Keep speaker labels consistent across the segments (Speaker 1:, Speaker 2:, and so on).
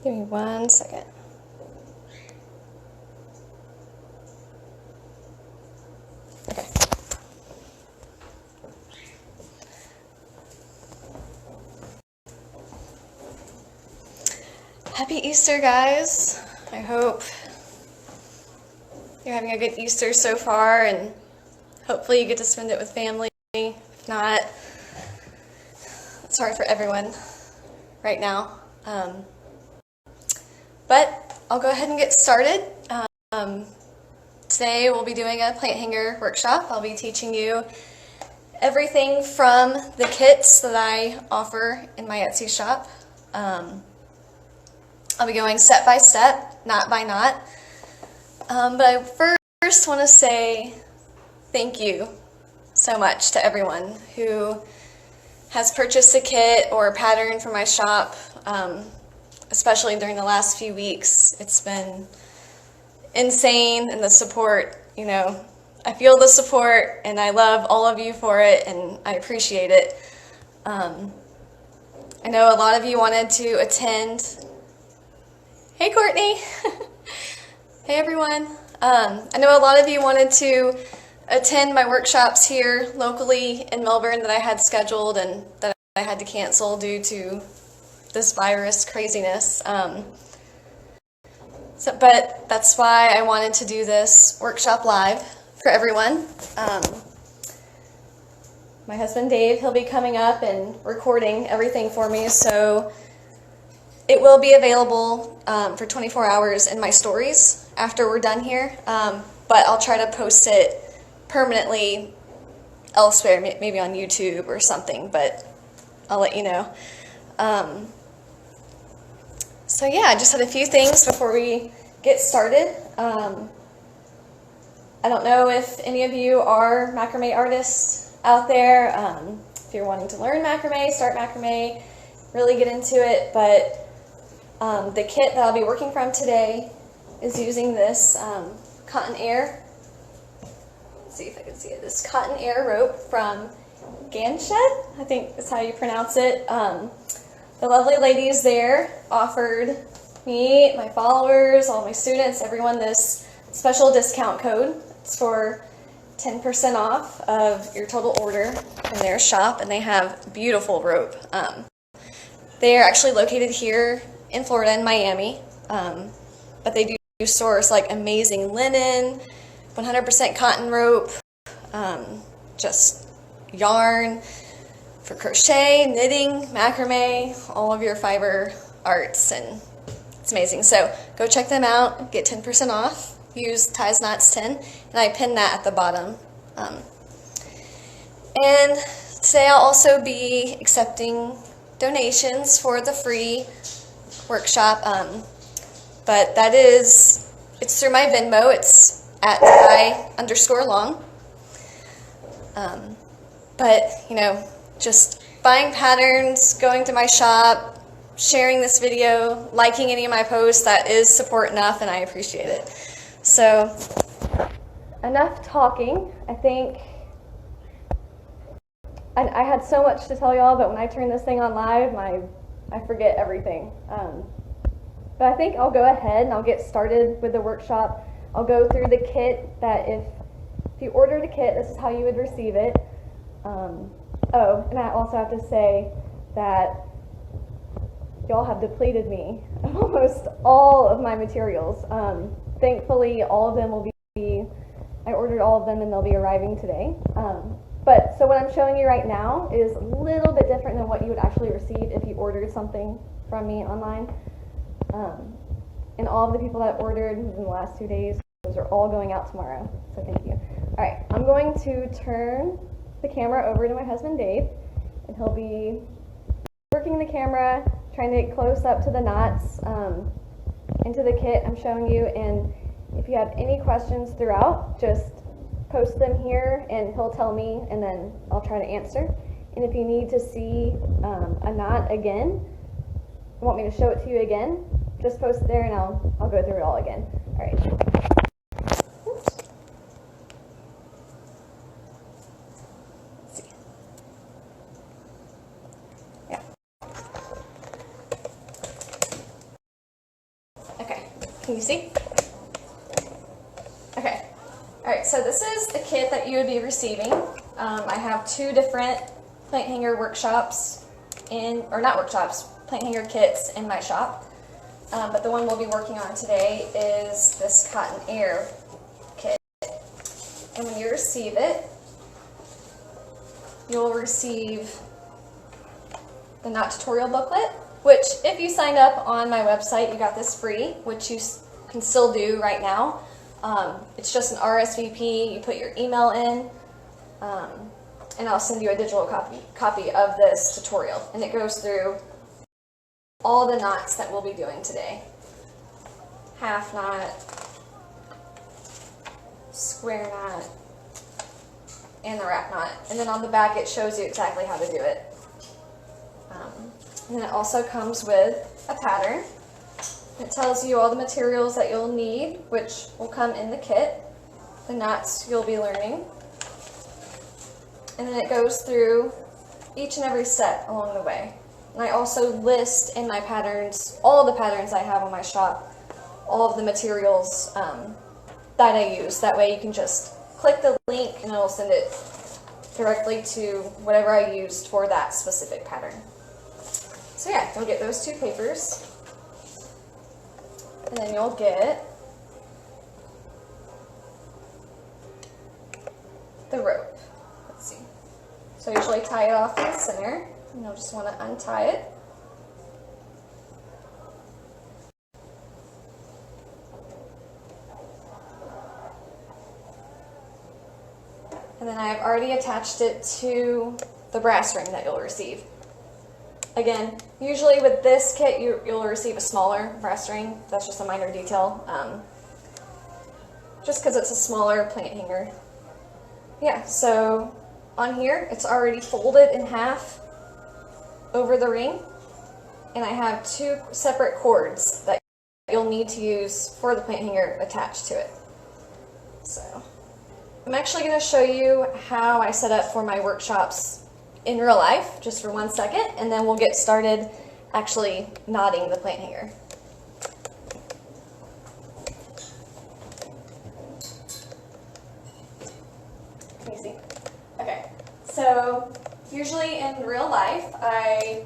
Speaker 1: Give me 1 second. Okay. Happy Easter, guys. I hope you're having a good Easter so far, and hopefully you get to spend it with family. If not, it's hard for everyone right now. But I'll go ahead and get started. Today we'll be doing a plant hanger workshop. I'll be teaching you everything from the kits that I offer in my Etsy shop. I'll be going step by step, knot by knot. But I first want to say thank you so much to everyone who has purchased a kit or a pattern from my shop, especially during the last few weeks. It's been insane, and the support, I feel the support, and I love all of you for it, and I appreciate it. I know a lot of you wanted to attend. Hey, Courtney. Hey, everyone. I know a lot of you wanted to attend my workshops here locally in Melbourne that I had scheduled and that I had to cancel due to this virus craziness. But that's why I wanted to do this workshop live for everyone. My husband Dave, he'll be coming up and recording everything for me, so it will be available for 24 hours in my stories after we're done here, but I'll try to post it permanently elsewhere, maybe on YouTube or something, but I'll let you know. So yeah, I just had a few things before we get started. I don't know if any of you are macrame artists out there. If you're wanting to learn macrame, start macrame, really get into it, but the kit that I'll be working from today is using this cotton air. Let's see if I can see it. This cotton air rope from Ganshed, I think that's how you pronounce it. The lovely ladies there offered me, my followers, all my students, everyone this special discount code. It's for 10% off of your total order in their shop, and they have beautiful rope. They are actually located here in Florida, in Miami, but they do source like amazing linen, 100% cotton rope, just yarn for crochet, knitting, macrame, all of your fiber arts, and it's amazing. So go check them out, get 10% off, use Ties Knots 10, and I pin that at the bottom. And today I'll also be accepting donations for the free workshop, but it's through my Venmo. It's at @I_long. But just buying patterns, going to my shop, sharing this video, liking any of my posts, that is support enough, and I appreciate it. So enough talking. I think I had so much to tell y'all, but when I turn this thing on live, I forget everything. But I think I'll go ahead and I'll get started with the workshop. I'll go through the kit that if you ordered a kit, this is how you would receive it. Oh, and I also have to say that y'all have depleted me of almost all of my materials. Thankfully, all of them will be, I ordered all of them and they'll be arriving today. So what I'm showing you right now is a little bit different than what you would actually receive if you ordered something from me online. And all of the people that ordered in the last 2 days, those are all going out tomorrow, so thank you. All right, I'm going to turn the camera over to my husband Dave, and he'll be working the camera, trying to get close up to the knots into the kit I'm showing you, and if you have any questions throughout, just post them here and he'll tell me, and then I'll try to answer. And if you need to see a knot again, want me to show it to you again, just post it there and I'll go through it all again. All right. Can you see? Okay. All right, so this is the kit that you would be receiving. I have 2 different plant hanger workshops or not workshops, plant hanger kits in my shop. But the one we'll be working on today is this Cotton Air kit. And when you receive it, you'll receive the knot tutorial booklet, which if you signed up on my website, you got this free, which you can still do right now. It's just an RSVP, you put your email in, and I'll send you a digital copy of this tutorial. And it goes through all the knots that we'll be doing today. Half knot, square knot, and the wrap knot. And then on the back it shows you exactly how to do it. And then it also comes with a pattern. It tells you all the materials that you'll need, which will come in the kit, the knots you'll be learning. And then it goes through each and every step along the way. And I also list in my patterns, all the patterns I have on my shop, all of the materials that I use. That way you can just click the link and it'll send it directly to whatever I used for that specific pattern. So yeah, you'll get those 2 papers. And then you'll get the rope. Let's see. So usually tie it off in the center, and you'll just want to untie it. And then I have already attached it to the brass ring that you'll receive. Again, usually with this kit you'll receive a smaller brass ring. That's just a minor detail, just because it's a smaller plant hanger. Yeah, so on here it's already folded in half over the ring, and I have 2 separate cords that you'll need to use for the plant hanger attached to it. So I'm actually going to show you how I set up for my workshops in real life, just for 1 second, and then we'll get started actually knotting the plant hanger. Can you see? Okay, so usually in real life I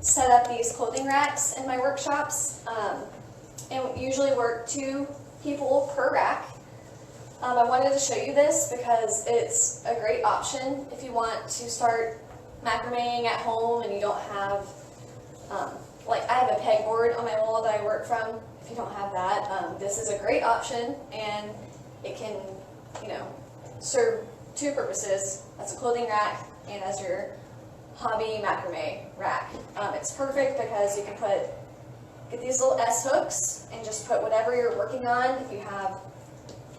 Speaker 1: set up these clothing racks in my workshops, and usually work 2 people per rack. I wanted to show you this because it's a great option if you want to start macrameing at home and you don't have, like I have a pegboard on my wall that I work from. If you don't have that, this is a great option, and it can, serve 2 purposes, as a clothing rack and as your hobby macrame rack. It's perfect because you can get these little S hooks and just put whatever you're working on. If you have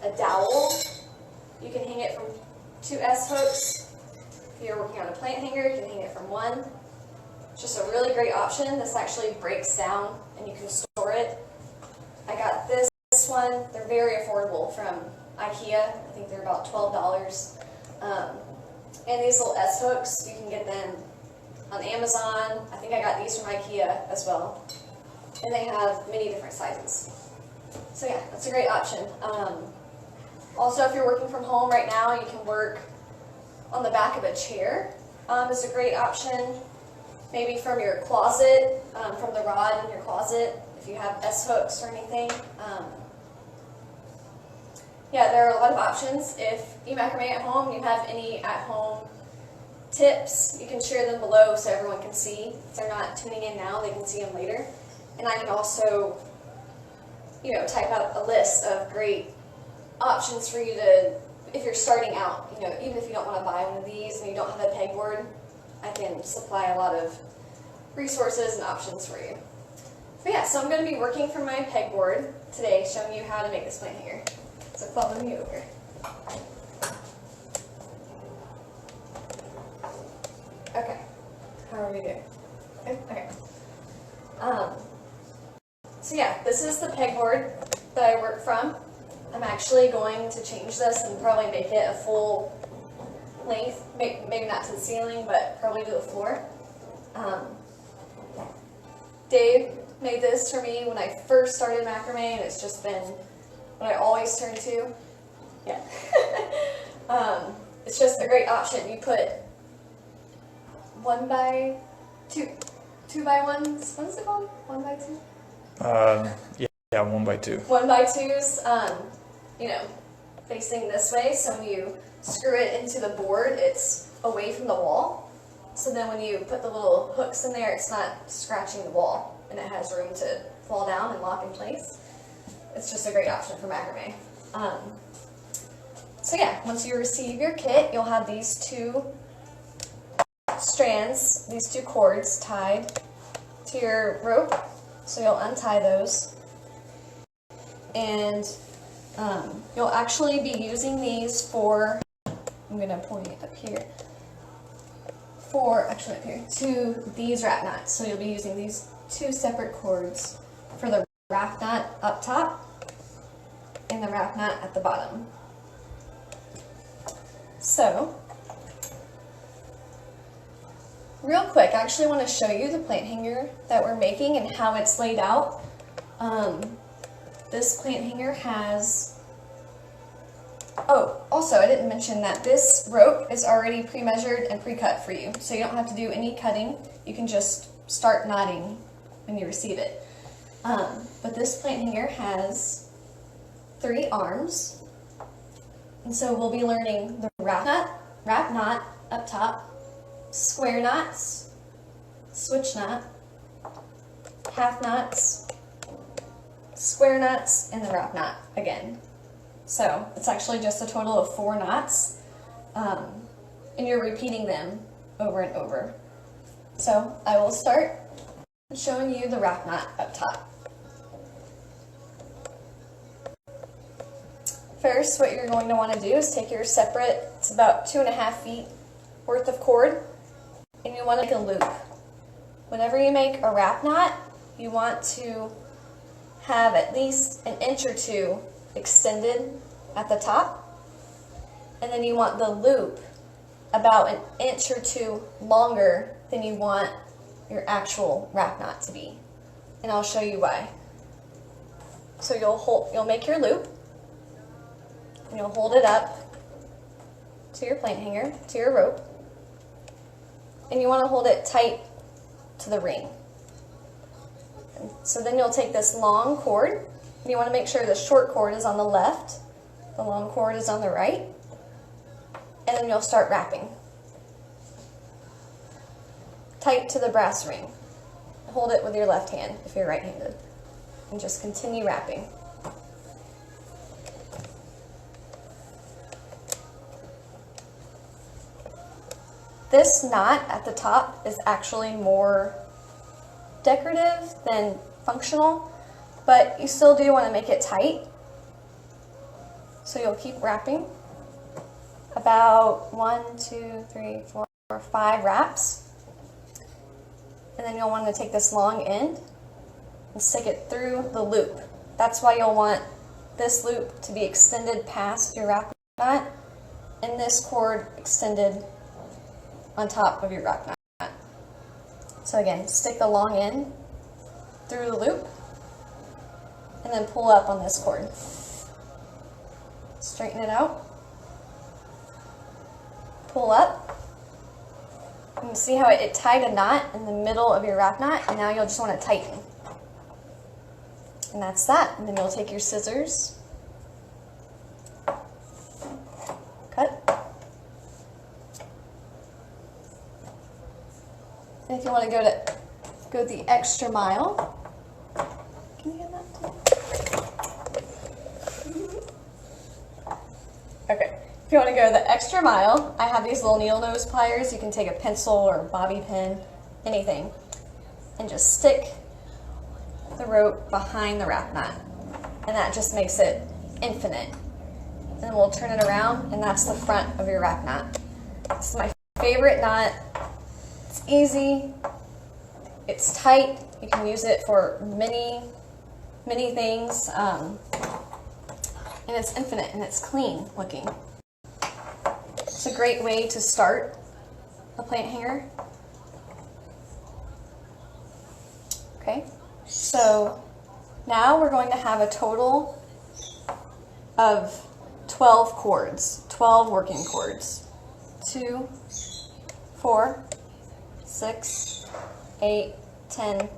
Speaker 1: a dowel, you can hang it from 2 S hooks. If you're working on a plant hanger, you can hang it from 1. It's just a really great option. This actually breaks down and you can store it. I got this one. They're very affordable from IKEA. I think they're about $12. And these little S hooks, you can get them on Amazon. I think I got these from IKEA as well. And they have many different sizes. So yeah, that's a great option. Also, if you're working from home right now, you can work on the back of a chair. Is a great option. Maybe from your closet, from the rod in your closet, if you have S hooks or anything. Yeah, there are a lot of options. If you macrame at home, you have any at-home tips, you can share them below so everyone can see. If they're not tuning in now, they can see them later. And I can also, type out a list of great options for you to, if you're starting out, even if you don't want to buy one of these and you don't have a pegboard, I can supply a lot of resources and options for you. But yeah, so I'm going to be working from my pegboard today, showing you how to make this plant hanger. So follow me over. Okay, how are we doing? Okay. So yeah, this is the pegboard that I work from. I'm actually going to change this and probably make it a full length, maybe not to the ceiling, but probably to the floor. Dave made this for me when I first started macrame, and it's just been what I always turn to. Yeah. It's just a great option. You put 1 by 2, 2 by 1s. What is it called? 1 by 2?
Speaker 2: Yeah, 1 by 2.
Speaker 1: 1 by 2s, you know, facing this way. So when you screw it into the board, it's away from the wall. So then when you put the little hooks in there, it's not scratching the wall, and it has room to fall down and lock in place. It's just a great option for macrame. So yeah, once you receive your kit, you'll have these 2 strands, these 2 cords tied to your rope. So you'll untie those, and you'll actually be using these for, I'm going to point up here, actually up here, to these wrap knots. So you'll be using these 2 separate cords for the wrap knot up top and the wrap knot at the bottom. So, real quick, I actually want to show you the plant hanger that we're making and how it's laid out. This plant hanger has, oh, also I didn't mention that this rope is already pre-measured and pre-cut for you, so you don't have to do any cutting. You can just start knotting when you receive it. But this plant hanger has 3 arms, and so we'll be learning the wrap knot up top, square knots, switch knot, half knots, square knots, and the wrap knot again. So it's actually just a total of 4 knots, and you're repeating them over and over. So I will start showing you the wrap knot up top. First, what you're going to want to do is take your separate, it's about 2.5 feet worth of cord, and you want to make a loop. Whenever you make a wrap knot, you want to have at least 1 inch or 2 extended at the top, and then you want the loop about 1 inch or 2 longer than you want your actual wrap knot to be. And I'll show you why. So you'll make your loop, and you'll hold it up to your plant hanger, to your rope, and you want to hold it tight to the ring. And so then you'll take this long cord, and you want to make sure the short cord is on the left, the long cord is on the right, and then you'll start wrapping. Tight to the brass ring. Hold it with your left hand if you're right-handed, and just continue wrapping. This knot at the top is actually more decorative than functional, but you still do want to make it tight. So you'll keep wrapping about 1, 2, 3, 4, 5 wraps. And then you'll want to take this long end and stick it through the loop. That's why you'll want this loop to be extended past your wrap knot and this cord extended on top of your wrap knot. So again, stick the long end through the loop and then pull up on this cord. Straighten it out. Pull up. And you see how it tied a knot in the middle of your wrap knot, and now you'll just want to tighten. And that's that. And then you'll take your scissors, cut. And if you want to go the extra mile, can you get that too? Okay. If you want to go the extra mile, I have these little needle nose pliers. You can take a pencil or a bobby pin, anything, and just stick the rope behind the wrap knot. And that just makes it infinite. And then we'll turn it around, and that's the front of your wrap knot. This is my favorite knot. It's easy, it's tight, you can use it for many things, and it's infinite and it's clean looking. It's a great way to start a plant hanger. Okay, So now we're going to have a total of 12 cords, 12 working cords. 2, 4, 6, 8, 10,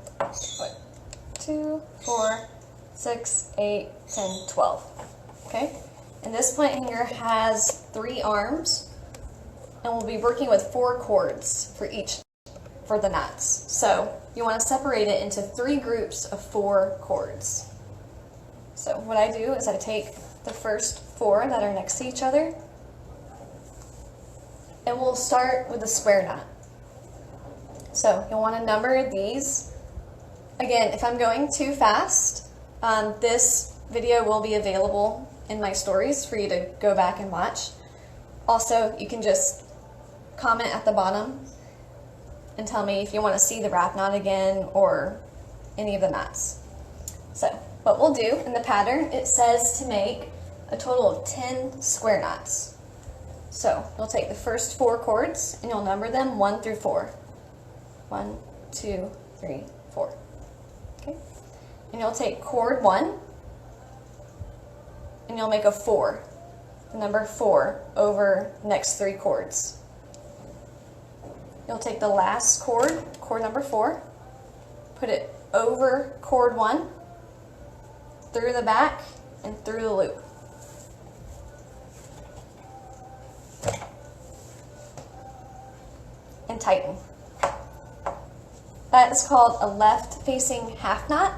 Speaker 1: 2, 4, 6, 8, 10, 12. Okay? And this plant here has 3 arms, and we'll be working with 4 cords for the knots. So you want to separate it into 3 groups of 4 cords. So what I do is I take the first 4 that are next to each other, and we'll start with a square knot. So you'll want to number these. Again, if I'm going too fast, this video will be available in my stories for you to go back and watch. Also, you can just comment at the bottom and tell me if you want to see the wrap knot again or any of the knots. So what we'll do in the pattern, it says to make a total of 10 square knots. So you'll take the first 4 cords and you'll number them 1 through 4. 1, 2, 3, 4. Okay? And you'll take cord 1 and you'll make a 4, the number 4, over the next 3 cords. You'll take the last cord, cord number 4, put it over cord 1, through the back, and through the loop. And tighten. That is called a left-facing half knot.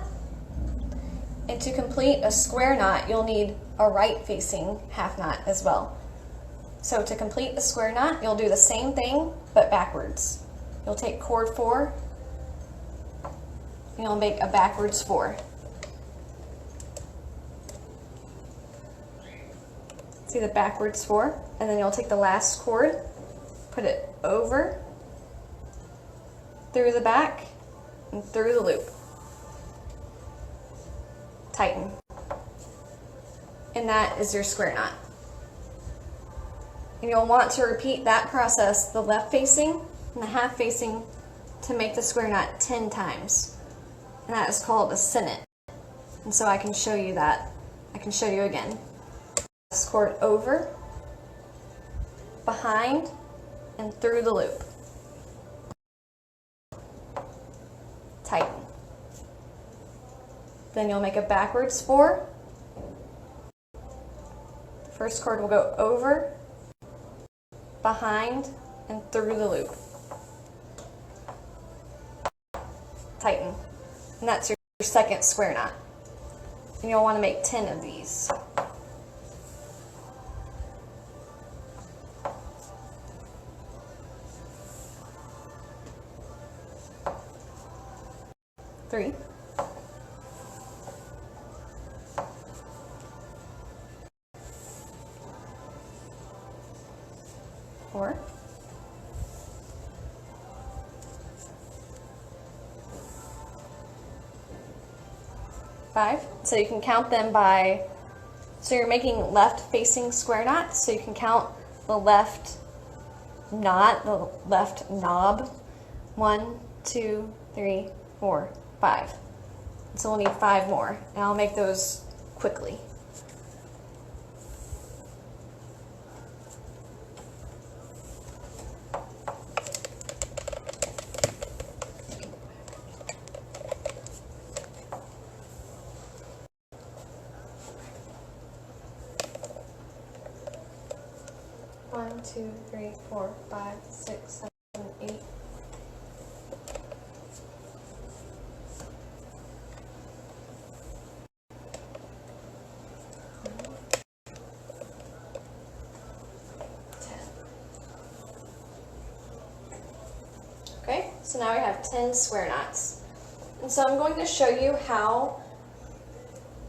Speaker 1: And to complete a square knot, you'll need a right-facing half knot as well. So to complete the square knot, you'll do the same thing, but backwards. You'll take cord 4, and you'll make a backwards 4. See the backwards 4? And then you'll take the last cord, put it over, through the back, and through the loop. Tighten. And that is your square knot. And you'll want to repeat that process, the left facing and the half facing, to make the square knot 10 times. And that is called a sinnet. And so I can show you that. I can show you again. Cord over, behind, and through the loop. Tighten. Then you'll make a backwards 4. The first cord will go over, behind, and through the loop. Tighten. And that's your second square knot. And you'll want to make 10 of these. Three. 4. 5. So you can count them by, so you're making left facing square knots, so you can count the left knot, the left knob. 1, 2, 3, 4, 5. So we'll need 5 more, and I'll make those quickly. One, 2, 3, 4, 5, 6, 7, 8. Okay, so now we have 10 square knots. And so I'm going to show you how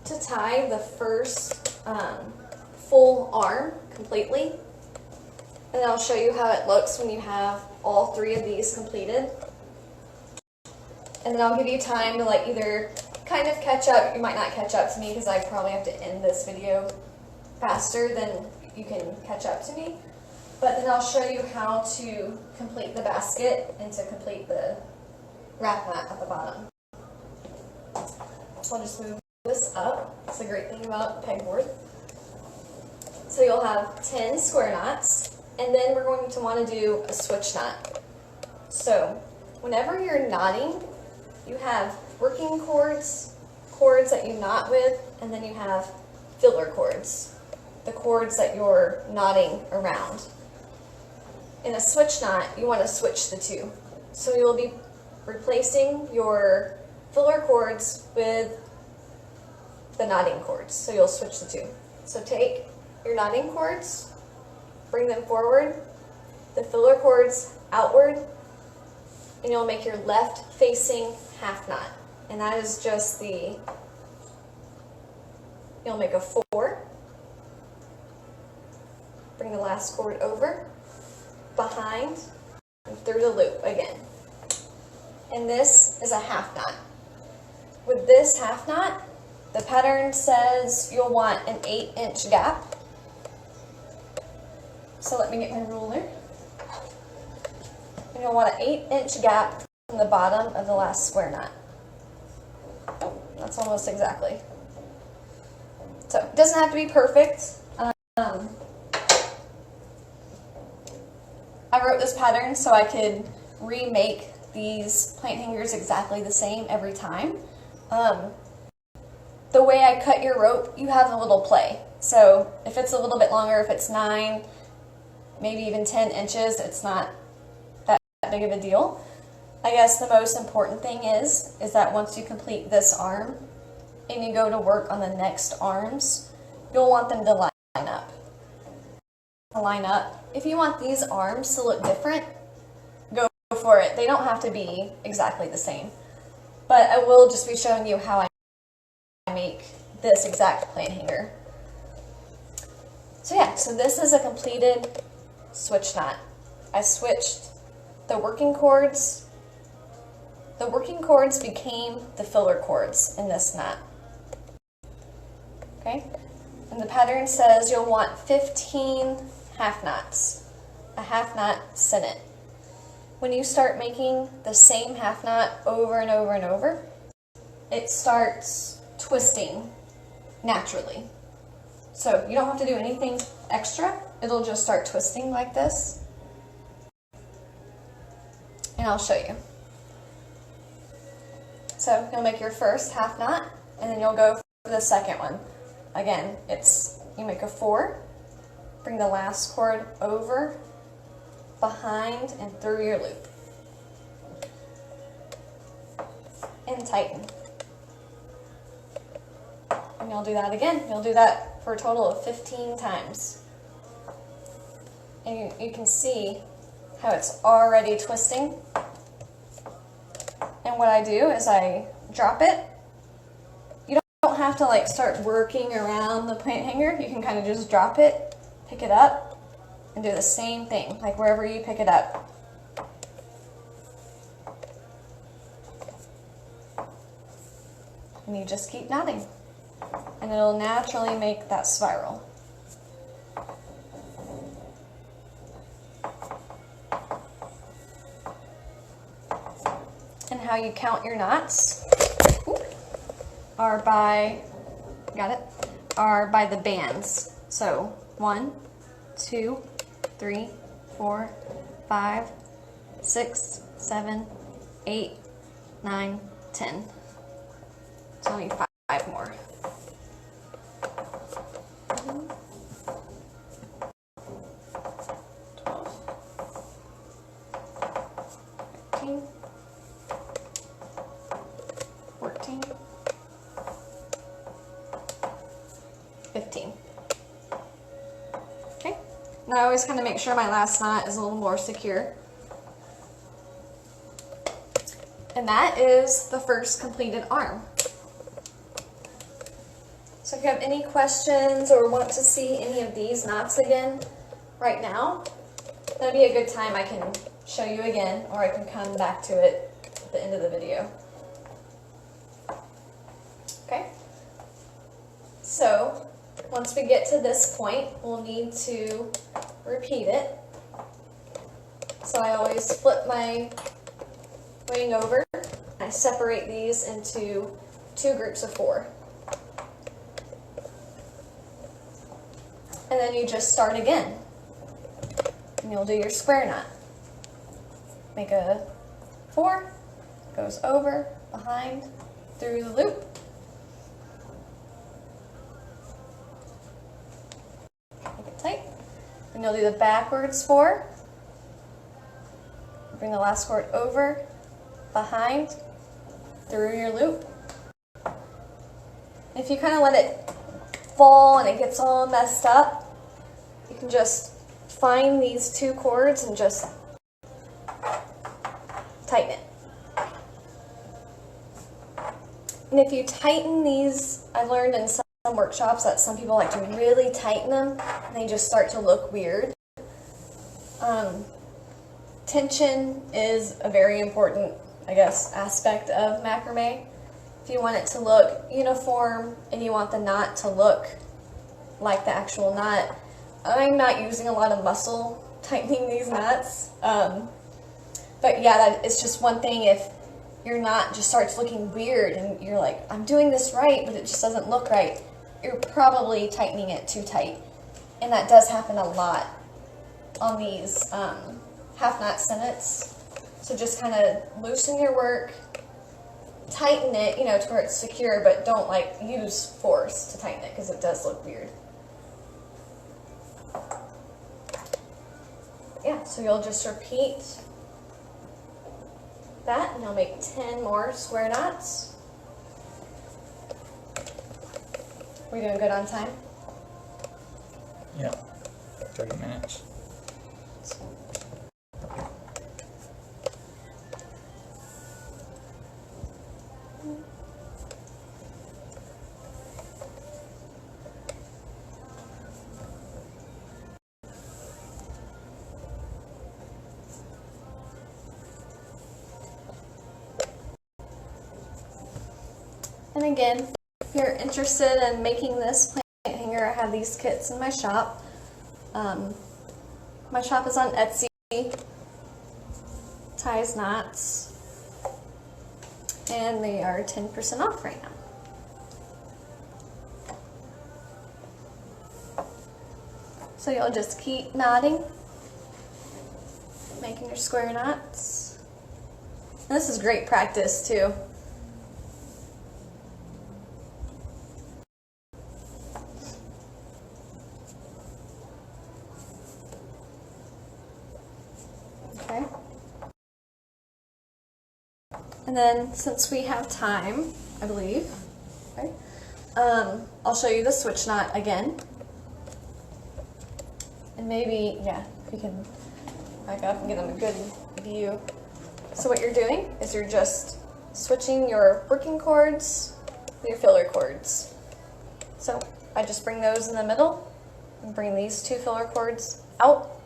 Speaker 1: to tie the first full arm completely. And then I'll show you how it looks when you have all 3 of these completed. And then I'll give you time to like either kind of catch up. You might not catch up to me because I probably have to end this video faster than you can catch up to me. But then I'll show you how to complete the basket and to complete the wrap knot at the bottom. So I'll just move this up. That's the great thing about pegboard. So you'll have 10 square knots, and then we're going to want to do a switch knot. So whenever you're knotting, you have working cords, cords that you knot with, and then you have filler cords, the cords that you're knotting around. In a switch knot, you want to switch the two. So you'll be replacing your filler cords with the knotting cords. So you'll switch the two. So take your knotting cords, bring them forward, the filler cords outward, and you'll make your left facing half knot. And that is just you'll make a 4, bring the last cord over, behind, and through the loop again. And this is a half knot. With this half knot, the pattern says you'll want an 8-inch gap. So let me get my ruler. And you'll want an 8-inch gap from the bottom of the last square knot. Oh, that's almost exactly. So it doesn't have to be perfect. I wrote this pattern so I could remake these plant hangers exactly the same every time. The way I cut your rope, you have a little play. So if it's a little bit longer, if it's 9, maybe even 10 inches, it's not that big of a deal. I guess the most important thing is that once you complete this arm and you go to work on the next arms, you'll want them to line up. If you want these arms to look different, go for it. They don't have to be exactly the same. But I will just be showing you how I make this exact plant hanger. So yeah, so this is a completed switch knot. I switched the working cords. The working cords became the filler cords in this knot. Okay? And the pattern says you'll want 15 half knots. A half knot sinnet. When you start making the same half knot over and over and over, it starts twisting naturally. So you don't have to do anything extra. It'll just start twisting like this. And I'll show you. So you'll make your first half knot, and then you'll go for the second one. Again, you make a 4, bring the last cord over, behind, and through your loop. And tighten. And you'll do that again. You'll do that for a total of 15 times. And you can see how it's already twisting. And what I do is I drop it. You don't have to like start working around the plant hanger. You can kind of just drop it, pick it up, and do the same thing, like wherever you pick it up. And you just keep knotting. And it'll naturally make that spiral. And how you count your knots are by the bands. So 1, 2, 3, 4, 5, 6, 7, 8, 9, 10. So only 5 more. 12, 13, 14, 15. Okay, now I always kind of make sure my last knot is a little more secure. And that is the first completed arm. So if you have any questions or want to see any of these knots again right now, that'd be a good time. I can show you again, or I can come back to it at the end of the video. Okay? So once we get to this point, we'll need to repeat it. So I always flip my wing over. I separate these into 2 groups of 4. And then you just start again. And you'll do your square knot. Make a 4, goes over, behind, through the loop. Make it tight. Then you'll do the backwards 4. Bring the last cord over, behind, through your loop. If you kind of let it fall and it gets all messed up, you can just find these 2 cords and just tighten it. And if you tighten these, I've learned in some workshops that some people like to really tighten them and they just start to look weird. Tension is a very important, I guess, aspect of macrame. If you want it to look uniform and you want the knot to look like the actual knot, I'm not using a lot of muscle tightening these knots. But yeah, it's just one thing. If your knot just starts looking weird and you're like, I'm doing this right, but it just doesn't look right, you're probably tightening it too tight. And that does happen a lot on these half knot sennets. So just kind of loosen your work, tighten it, to where it's secure, but don't like use force to tighten it because it does look weird. Yeah, so you'll just repeat that and you'll make 10 more square knots. We doing good on time?
Speaker 2: Yeah, 30 minutes.
Speaker 1: And again, if you're interested in making this plant hanger, I have these kits in my shop. My shop is on Etsy. Ties Knots. And they are 10% off right now. So you'll just keep knotting, making your square knots. And this is great practice too. Okay. And then since we have time, I believe, okay, I'll show you the switch knot again. And maybe, yeah, if you can back up and give them a good view. So what you're doing is you're just switching your working cords with your filler cords. So I just bring those in the middle and bring these 2 filler cords out,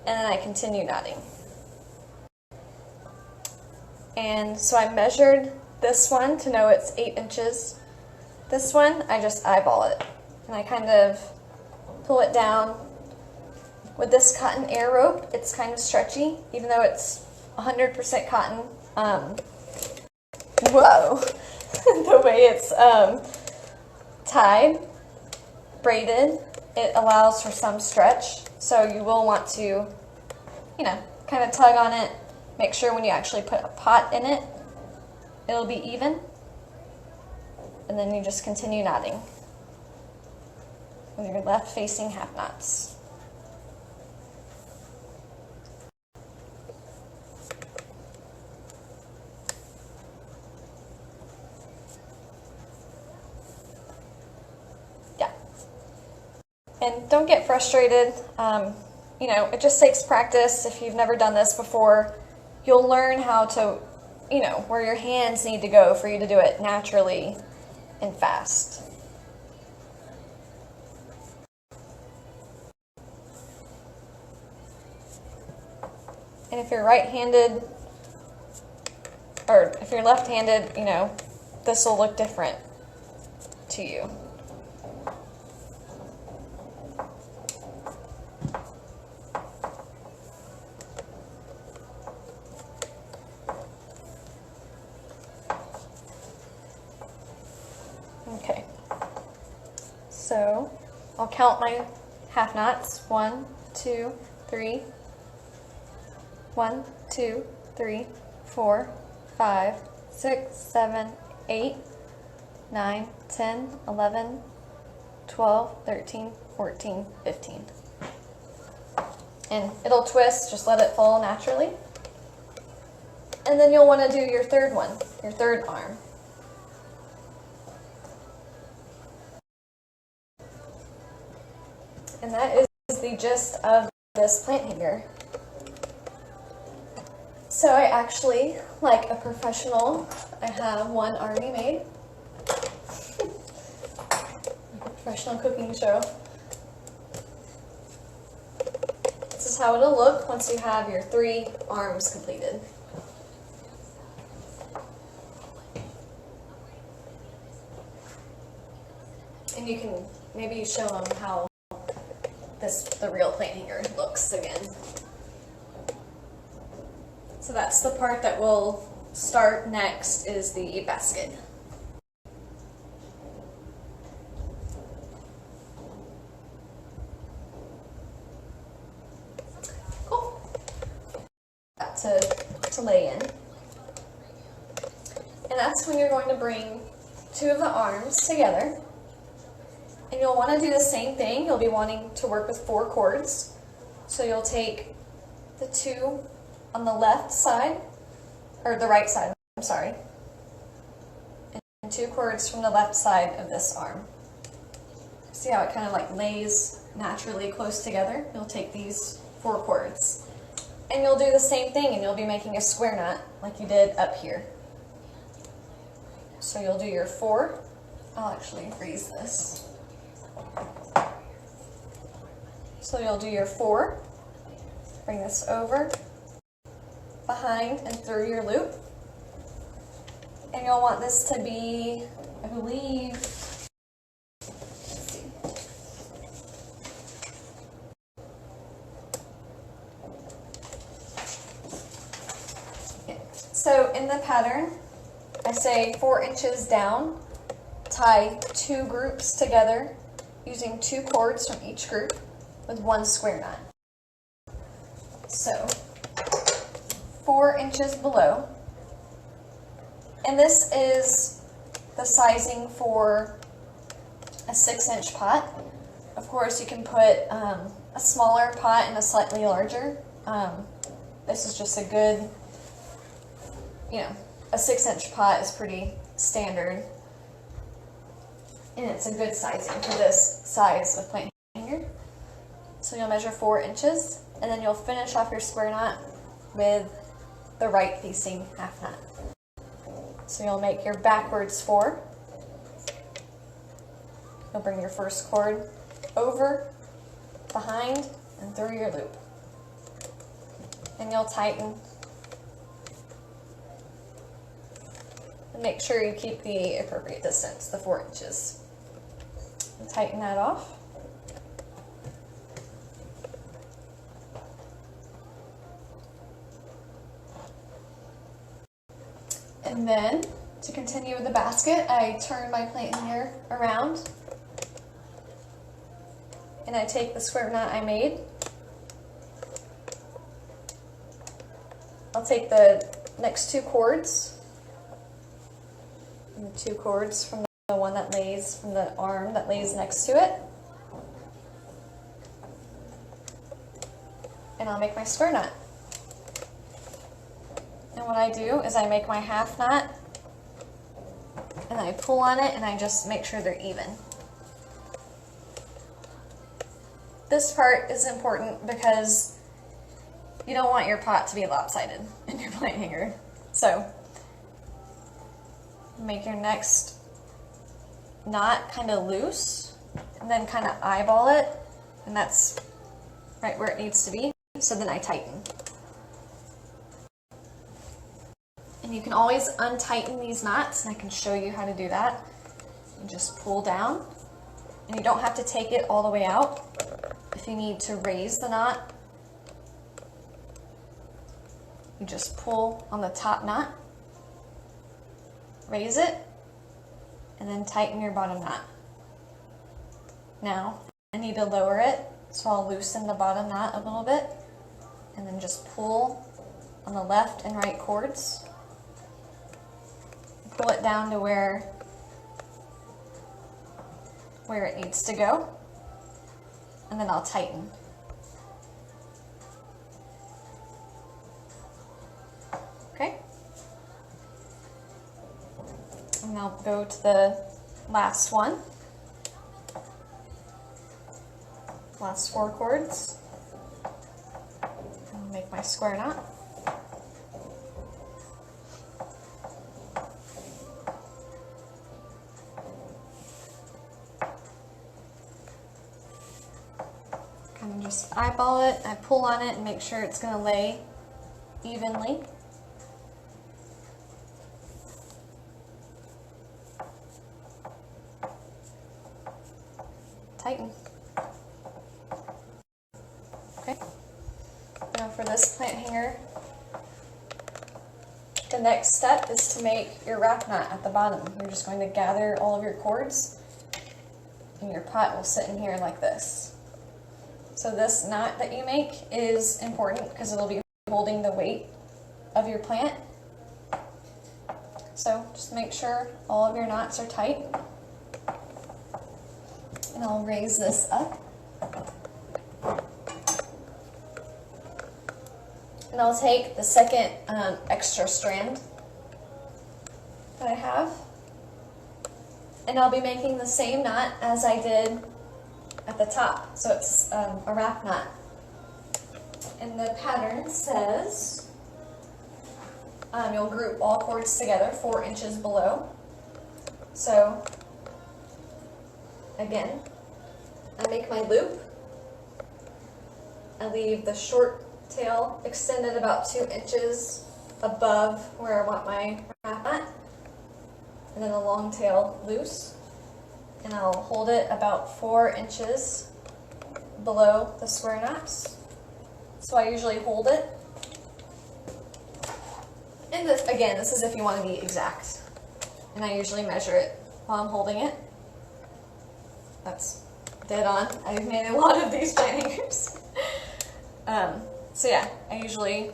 Speaker 1: and then I continue knotting. And so I measured this one to know it's 8 inches. This one, I just eyeball it. And I kind of pull it down. With this cotton air rope, it's kind of stretchy, even though it's 100% cotton. Whoa! The way it's tied, braided, it allows for some stretch. So you will want to, kind of tug on it. Make sure when you actually put a pot in it, it'll be even. And then you just continue knotting with your left facing half knots. Yeah. And don't get frustrated. It just takes practice. If you've never done this before, you'll learn how to, where your hands need to go for you to do it naturally and fast. And if you're right-handed, or if you're left-handed, this will look different to you. So I'll count my half knots. 1, 2, 3. 1, 2, 3, 4, 5, 6, 7, 8, 9, 10, 11, 12, 13, 14, 15. And it'll twist, just let it fall naturally. And then you'll want to do your third one, your third arm. And that is the gist of this plant hanger. So I actually, like a professional, I have one already made. Professional cooking show. This is how it'll look once you have your 3 arms completed. And you can maybe show them how the real plant hanger looks again. So that's the part that we'll start next, is the basket. Cool. To lay in. And that's when you're going to bring 2 of the arms together. And you'll want to do the same thing. You'll be wanting to work with 4 cords. So you'll take the 2 on the left side, or the right side, I'm sorry, and 2 cords from the left side of this arm. See how it kind of like lays naturally close together? You'll take these 4 cords. And you'll do the same thing, and you'll be making a square knot like you did up here. So you'll do your 4. I'll actually freeze this. So you'll do your 4, bring this over, behind and through your loop. And you'll want this to be, I believe, let's see. Okay. So in the pattern, I say 4 inches down, tie 2 groups together using 2 cords from each group with 1 square knot. So 4 inches below. And this is the sizing for a 6-inch pot. Of course, you can put a smaller pot and a slightly larger. This is just a good, a 6-inch pot is pretty standard. And it's a good sizing for this size of plant hanger. So you'll measure 4 inches, and then you'll finish off your square knot with the right facing half knot. So you'll make your backwards 4. You'll bring your first cord over, behind, and through your loop. And you'll tighten. And make sure you keep the appropriate distance, the 4 inches. And tighten that off. And then, to continue with the basket, I turn my plant hanger around, and I take the square knot I made. I'll take the next 2 cords, and the 2 cords from the one that lays, from the arm that lays next to it, and I'll make my square knot. And what I do is I make my half knot, and I pull on it, and I just make sure they're even. This part is important because you don't want your pot to be lopsided in your plant hanger. So make your next knot kind of loose, and then kind of eyeball it, and that's right where it needs to be. So then I tighten. And you can always untighten these knots, and I can show you how to do that. You just pull down, and you don't have to take it all the way out. If you need to raise the knot, you just pull on the top knot, raise it, and then tighten your bottom knot. Now I need to lower it, so I'll loosen the bottom knot a little bit and then just pull on the left and right cords. Pull it down to where it needs to go, and then I'll tighten. Okay? And I'll go to the last one. Last 4 cords. I'll make my square knot. Kind of just eyeball it. I pull on it and make sure it's going to lay evenly. Tighten. Okay. Now for this plant hanger, the next step is to make your wrap knot at the bottom. You're just going to gather all of your cords and your pot will sit in here like this. So this knot that you make is important because it'll be holding the weight of your plant. So just make sure all of your knots are tight. And I'll raise this up. And I'll take the second extra strand that I have, and I'll be making the same knot as I did at the top. So it's a wrap knot. And the pattern says you'll group all cords together 4 inches below. So again, I make my loop. I leave the short tail extended about 2 inches above where I want my wrap knot, and then the long tail loose, and I'll hold it about 4 inches below the square knots. So I usually hold it, and this, again, this is if you want to be exact, and I usually measure it while I'm holding it. That's dead on. I've made a lot of these plant hangers. So yeah, I usually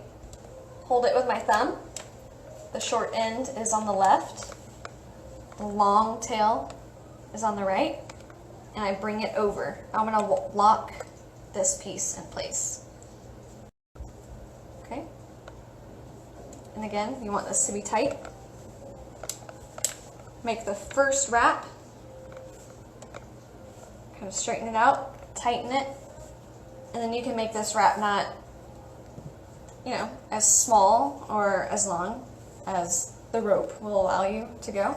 Speaker 1: hold it with my thumb. The short end is on the left, the long tail is on the right, and I bring it over. I'm going to lock this piece in place. Okay? And again, you want this to be tight. Make the first wrap, kind of straighten it out, tighten it, and then you can make this wrap knot, you know, as small or as long as the rope will allow you to go.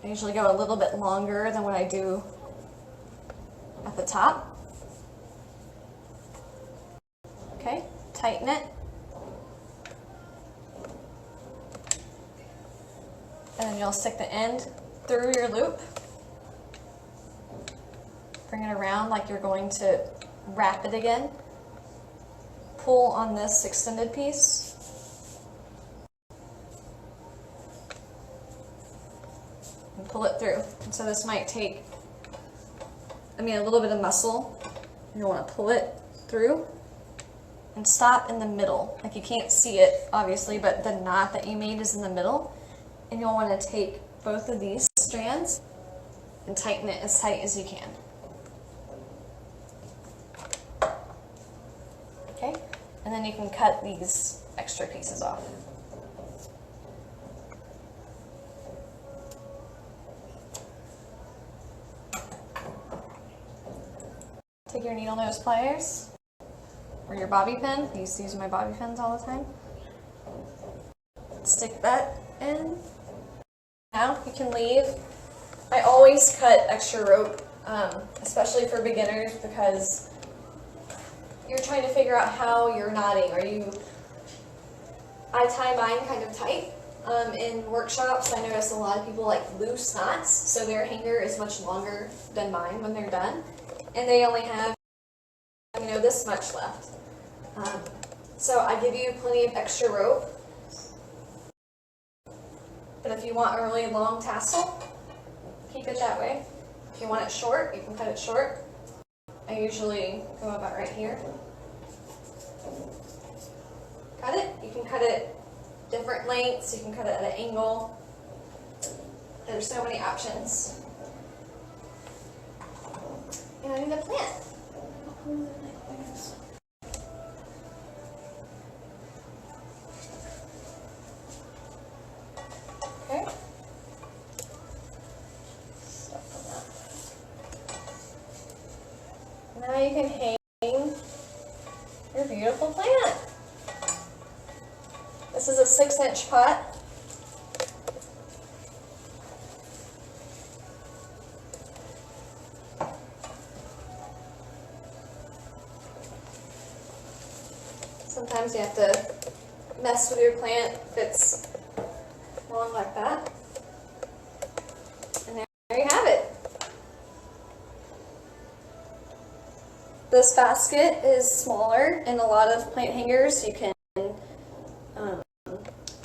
Speaker 1: I usually go a little bit longer than what I do at the top. Okay, tighten it. And then you'll stick the end through your loop. Bring it around like you're going to wrap it again. Pull on this extended piece. And pull it through. And so this might take, a little bit of muscle. You'll want to pull it through and stop in the middle. Like you can't see it, obviously, but the knot that you made is in the middle. And you'll want to take both of these strands and tighten it as tight as you can. Okay, and then you can cut these extra pieces off. Take your needle nose pliers or your bobby pin. I used to use my bobby pins all the time. Stick that in. Now you can leave. I always cut extra rope, especially for beginners, because you're trying to figure out how you're knotting. I tie mine kind of tight. In workshops, I notice a lot of people like loose knots, so their hanger is much longer than mine when they're done, and they only have, this much left. So I give you plenty of extra rope. But if you want a really long tassel, keep it that way. If you want it short, you can cut it short. I usually go about right here. Cut it. You can cut it different lengths. You can cut it at an angle. There's so many options. And I need a plant. Okay. Now you can hang your beautiful plant. This is a 6-inch pot. Sometimes you have to mess with your plant if it's long like that. And there you have it. This basket is smaller in a lot of plant hangers. You can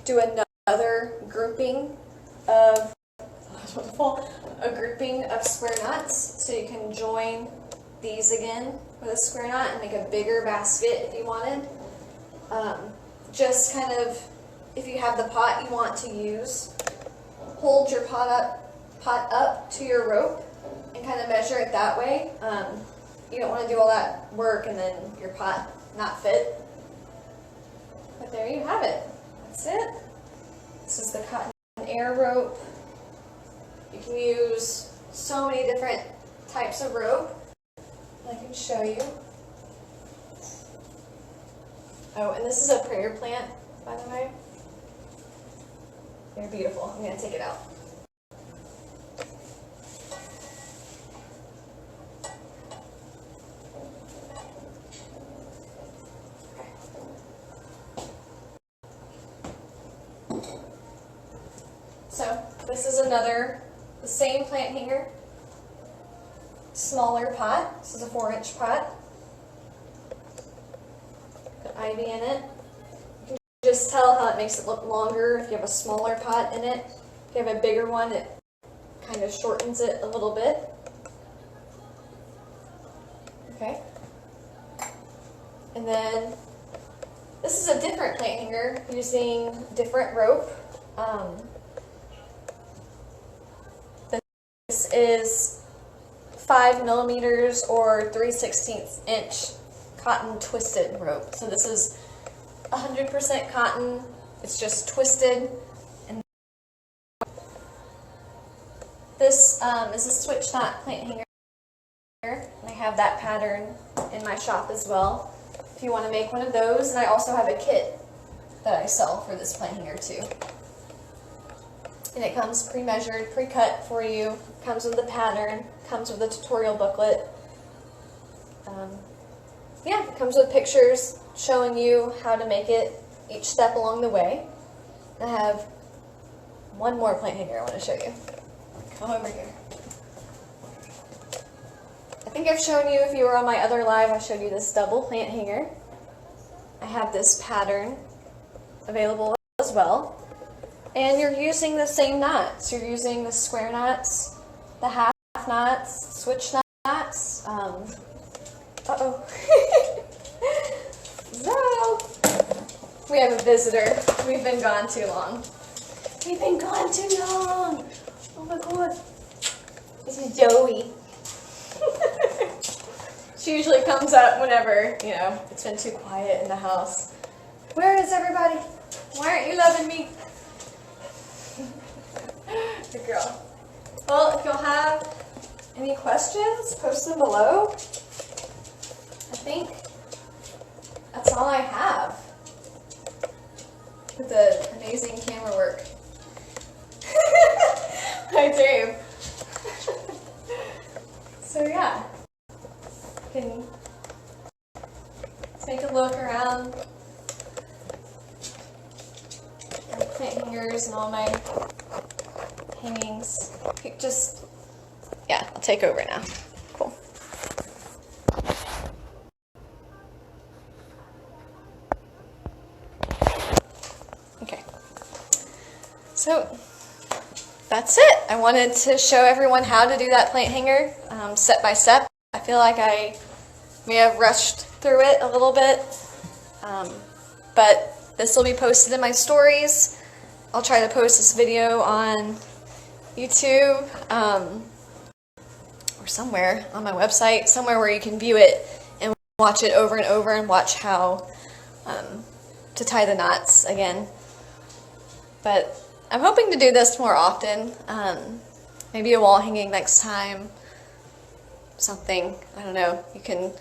Speaker 1: do another grouping of square knots. So you can join these again with a square knot and make a bigger basket if you wanted. Just kind of, if you have the pot you want to use, hold your pot up to your rope and kind of measure it that way. You don't want to do all that work and then your pot not fit. But there you have it. That's it. This is the cotton air rope. You can use so many different types of rope. I can show you. Oh, and this is a prayer plant, by the way. They're beautiful. I'm going to take it out. So this is the same plant hanger, smaller pot. This is a 4-inch pot. Got ivy in it. You can just tell how it makes it look longer if you have a smaller pot in it. If you have a bigger one, it kind of shortens it a little bit. Okay. And then this is a different plant hanger using different rope. This is 5 millimeters or 3/16 inch cotton twisted rope. So this is 100% cotton. It's just twisted. And this is a switch knot plant hanger. And I have that pattern in my shop as well, if you want to make one of those. And I also have a kit that I sell for this plant hanger too. And it comes pre-measured, pre-cut for you. Comes with the pattern. Comes with a tutorial booklet. Yeah, it comes with pictures showing you how to make it each step along the way. And I have one more plant hanger I want to show you. Come over here. I think I've shown you, if you were on my other live, I showed you this double plant hanger. I have this pattern available as well. And you're using the same knots. You're using the square knots, the half knots, switch knots. Uh-oh. No! We have a visitor. We've been gone too long. We've been gone too long! Oh my god. This is Joey. She usually comes up whenever, it's been too quiet in the house. Where is everybody? Why aren't you loving me? Good girl. Well, if you'll have any questions, post them below. I think that's all I have with the amazing camera work. Hi, Dave. So yeah, you can take a look around my plant hangers and all my hangings. I'll take over now. Cool. Okay. So that's it. I wanted to show everyone how to do that plant hanger step by step. I feel like I may have rushed through it a little bit, but this will be posted in my stories. I'll try to post this video on YouTube or somewhere on my website, somewhere where you can view it and watch it over and over and watch how to tie the knots again. But I'm hoping to do this more often. Maybe a wall hanging next time, something, I don't know. You can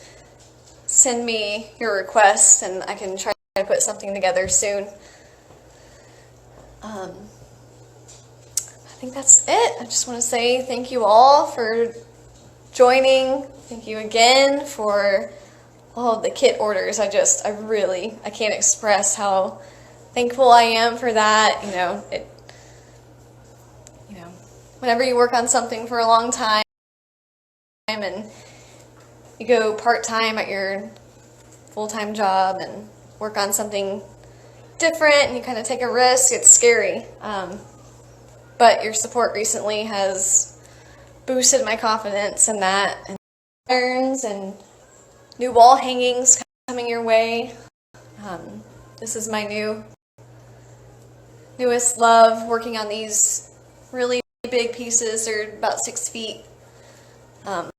Speaker 1: send me your requests and I can try to put something together soon. I think that's it. I just want to say thank you all for joining. Thank you again for all of the kit orders. I can't express how thankful I am for that. Whenever you work on something for a long time and you go part-time at your full-time job and work on something different and you kind of take a risk, it's scary. But your support recently has boosted my confidence in that. And patterns and new wall hangings coming your way. This is my newest love, working on these really big pieces. They're about 6 feet. But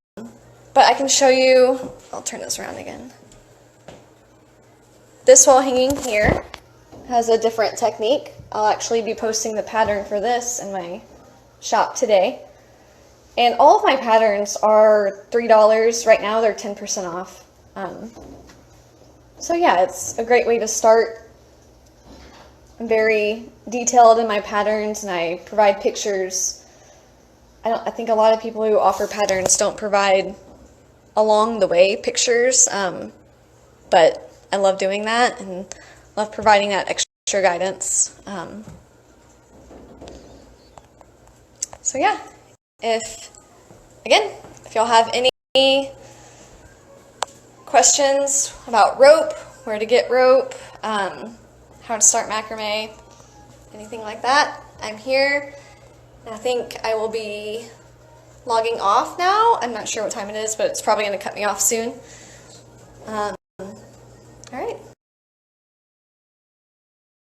Speaker 1: I can show you, I'll turn this around again. This wall hanging here has a different technique. I'll actually be posting the pattern for this in my shop today. And all of my patterns are $3. Right now they're 10% off. So yeah, it's a great way to start. I'm very detailed in my patterns and I provide pictures. I think a lot of people who offer patterns don't provide along the way pictures, but I love doing that and love providing that extra guidance. So yeah, if y'all have any questions about rope, where to get rope, how to start macrame, anything like that, I'm here. And I think I will be logging off now. I'm not sure what time it is, but it's probably going to cut me off soon. All right.